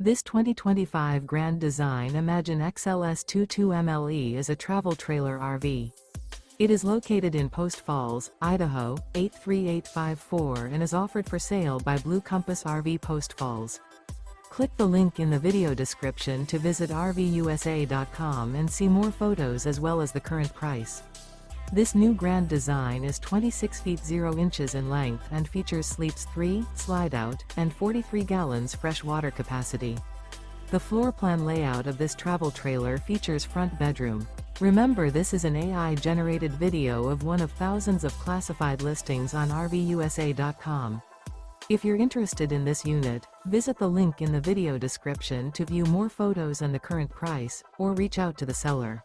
This 2025 Grand Design Imagine XLS 22MLE is a travel trailer RV. It is located in Post Falls, Idaho, 83854 and is offered for sale by Blue Compass RV Post Falls. Click the link in the video description to visit RVUSA.com and see more photos as well as the current price. This new Grand Design is 26 feet 0 inches in length and features sleeps 3, Slideout, and 43 gallons fresh water capacity. The floor plan layout of this travel trailer features front bedroom. Remember, this is an AI-generated video of one of thousands of classified listings on RVUSA.com. If you're interested in this unit, visit the link in the video description to view more photos and the current price, or reach out to the seller.